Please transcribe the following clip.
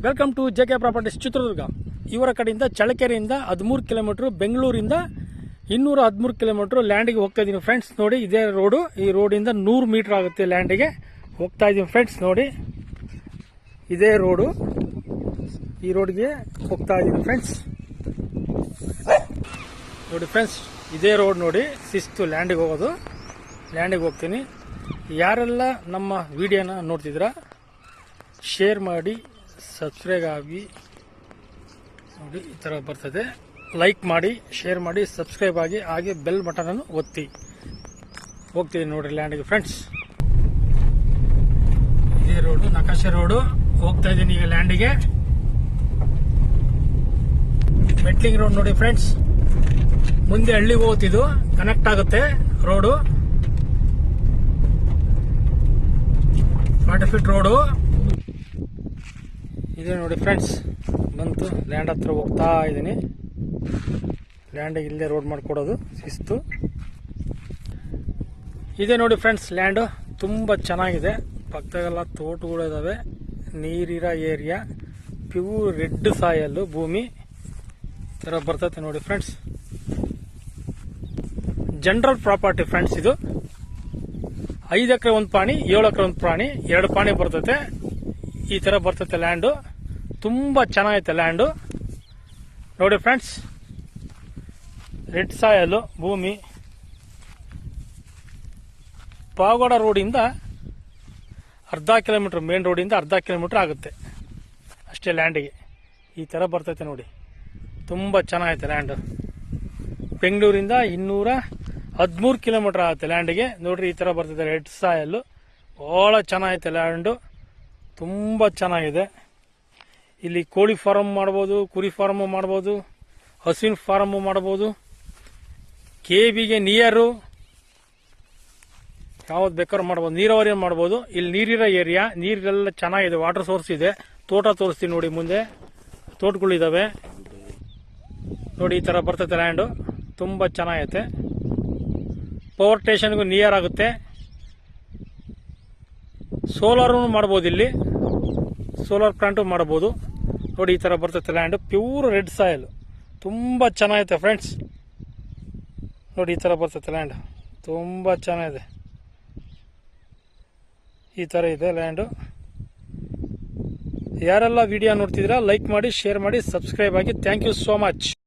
Welcome to J K properties Chitradurga. ಇವರ ಕಡೆಯಿಂದ ಚಳ್ಳಕೆರೆಯಿಂದ 13 kilometre, ಬೆಂಗಳೂರಿಂದ 213 ಕಿಲೋಮೀಟರ್ ಲ್ಯಾಂಡಿಗೆ ಹೋಗ್ತಾ ಇದ್ದೀನಿ ಫ್ರೆಂಡ್ಸ್. ನೋಡಿ, ಇದೇ ರೋಡು. ಈ ರೋಡಿಂದ 100 ಮೀಟರ್ ಆಗುತ್ತೆ ಲ್ಯಾಂಡಿಗೆ ಹೋಗ್ತಾ ಇದ್ದೀನಿ ಫ್ರೆಂಡ್ಸ್. ನೋಡಿ, ಇದೇ ರೋಡು. ಈ ರೋಡ್ಗೆ ಹೋಗ್ತಾ ಇದ್ದೀನಿ ಫ್ರೆಂಡ್ಸ್. ನೋಡಿ ಫ್ರೆಂಡ್ಸ್, ಇದೇ ರೋಡ್ ನೋಡಿ, ಶಿಸ್ತು ಲ್ಯಾಂಡಿಗೆ ಹೋಗೋದು. ಲ್ಯಾಂಡಿಗೆ ಹೋಗ್ತೀನಿ. ಯಾರೆಲ್ಲ ನಮ್ಮ ವಿಡಿಯೋನ ನೋಡ್ತಿದ್ದೀರಾ, ಶೇರ್ ಮಾಡಿ, ಸಬ್ಸ್ಕ್ರೈಬ್ ಆಗಿ. ನೋಡಿ, ಈ ಥರ ಬರ್ತದೆ. ಲೈಕ್ ಮಾಡಿ, ಶೇರ್ ಮಾಡಿ, ಸಬ್ಸ್ಕ್ರೈಬ್ ಆಗಿ, ಹಾಗೆ ಬೆಲ್ ಬಟನನ್ನು ಒತ್ತಿ. ಹೋಗ್ತೀವಿ ನೋಡ್ರಿ ಲ್ಯಾಂಡಿಗೆ ಫ್ರೆಂಡ್ಸ್. ಇದೇ ರೋಡು, ನಕಾಶೆ ರೋಡು. ಹೋಗ್ತಾ ಇದ್ದೀನಿ ಈಗ ಲ್ಯಾಂಡಿಗೆ. ಮೆಟ್ಲಿಂಗ್ ರೋಡ್ ನೋಡಿ ಫ್ರೆಂಡ್ಸ್. ಮುಂದೆ ಹಳ್ಳಿಗೆ ಹೋಗ್ತಿದ್ದು, ಕನೆಕ್ಟ್ ಆಗುತ್ತೆ ರೋಡು. 40 ಫೀಟ್ ರೋಡು ಇದೆ ನೋಡಿ ಫ್ರೆಂಡ್ಸ್. ಬಂತು ಲ್ಯಾಂಡ್ ಹತ್ರ ಹೋಗ್ತಾ ಇದ್ದೀನಿ. ಲ್ಯಾಂಡಿಗೆ ಇಲ್ಲೇ ರೋಡ್ ಮಾಡಿಕೊಡೋದು ಶಿಸ್ತು. ಇದೆ ನೋಡಿ ಫ್ರೆಂಡ್ಸ್ ಲ್ಯಾಂಡು. ತುಂಬ ಚೆನ್ನಾಗಿದೆ. ಪಕ್ಕದಾಗೆಲ್ಲ ತೋಟಗಳು ಇದಾವೆ. ನೀರಿರೋ ಏರಿಯಾ. ಪ್ಯೂರ್ ರೆಡ್ ಸಾಯಲ್ಲು ಭೂಮಿ ಥರ ಬರ್ತೈತೆ ನೋಡಿ ಫ್ರೆಂಡ್ಸ್. General property friends. ಇದು 5 ಎಕರೆ ಒಂದು ಪ್ರಾಣಿ, 7 ಎಕರೆ ಒಂದು ಪ್ರಾಣಿ, 2 ಪ್ರಾಣಿ ಬರ್ತೈತೆ. ಈ ತರ ಬರ್ತೈತೆ ಲ್ಯಾಂಡು. ತುಂಬಾ ಚೆನ್ನಾಗೈತೆ ಲ್ಯಾಂಡು ನೋಡಿ ಫ್ರೆಂಡ್ಸ್. ರೆಡ್ ಸಾಯಲ್ ಭೂಮಿ. ಪಾವಗಡ ರೋಡಿಂದ ಅರ್ಧ ಕಿಲೋಮೀಟರ್, ಮೇನ್ ರೋಡಿಂದ ಅರ್ಧ ಕಿಲೋಮೀಟರ್ ಆಗುತ್ತೆ ಅಷ್ಟೇ ಲ್ಯಾಂಡಿಗೆ. ಈ ತರ ಬರ್ತೈತೆ ನೋಡಿ. ತುಂಬಾ ಚೆನ್ನಾಗೈತೆ ಲ್ಯಾಂಡ್. ಬೆಂಗಳೂರಿಂದ 213 ಕಿಲೋಮೀಟರ್ ಆಗುತ್ತೆ ಲ್ಯಾಂಡಿಗೆ. ನೋಡ್ರಿ, ಈ ತರ ಬರ್ತದೆ ರೆಡ್ ಸಾಯಲ್. ಬಹಳ ಚೆನ್ನಾಗೈತೆ ಲ್ಯಾಂಡು. ತುಂಬ ಚೆನ್ನಾಗಿದೆ. ಇಲ್ಲಿ ಕೋಳಿ ಫಾರಂ ಮಾಡ್ಬೋದು, ಕುರಿ ಫಾರಂ ಮಾಡ್ಬೋದು, ಹಸುವಿನ ಫಾರಂ ಮಾಡ್ಬೋದು. ಕೆಬಿಗೆ ನಿಯರು ಯಾವ್ದು ಬೇಕಾದ್ರೂ ಮಾಡ್ಬೋದು. ನೀರಾವರಿ ಮಾಡ್ಬೋದು. ಇಲ್ಲಿ ನೀರಿರೋ ಏರಿಯಾ. ನೀರೆಲ್ಲ ಚೆನ್ನಾಗಿದೆ. ವಾಟರ್ ಸೋರ್ಸ್ ಇದೆ. ತೋಟ ತೋರಿಸ್ತೀನಿ ನೋಡಿ. ಮುಂದೆ ತೋಟಗಳಿದಾವೆ ನೋಡಿ. ಈ ತರ ಬರ್ತೈತೆ ಲ್ಯಾಂಡು. ತುಂಬ ಚೆನ್ನಾಗೈತೆ. ಪವರ್ ಸ್ಟೇಷನ್ಗೂ ನಿಯರ್ ಆಗುತ್ತೆ. ಸೋಲಾರ್ ಮಾಡ್ಬೋದು. ಇಲ್ಲಿ ಸೋಲಾರ್ ಪ್ಲಾಂಟು ಮಾಡಬಹುದು ನೋಡಿ. ಈ ತರ ಬರ್ತೈತೆ ಲ್ಯಾಂಡ್. Pure red ಸಾಯಲ್. ತುಂಬಾ ಚೆನ್ನಾಗೈತೆ ಫ್ರೆಂಡ್ಸ್. ನೋಡಿ, ಈ ತರ ಬರ್ತೈತೆ ಲ್ಯಾಂಡ್. ತುಂಬಾ ಚೆನ್ನಾಗಿದೆ. ಈ ತರ ಇದೆ ಲ್ಯಾಂಡು. ಯಾರೆಲ್ಲ ವಿಡಿಯೋ ನೋಡ್ತಿದ್ದೀರಾ, ಲೈಕ್ ಮಾಡಿ, ಶೇರ್ ಮಾಡಿ, ಸಬ್ಸ್ಕ್ರೈಬ್ ಆಗಿ. Thank you so much.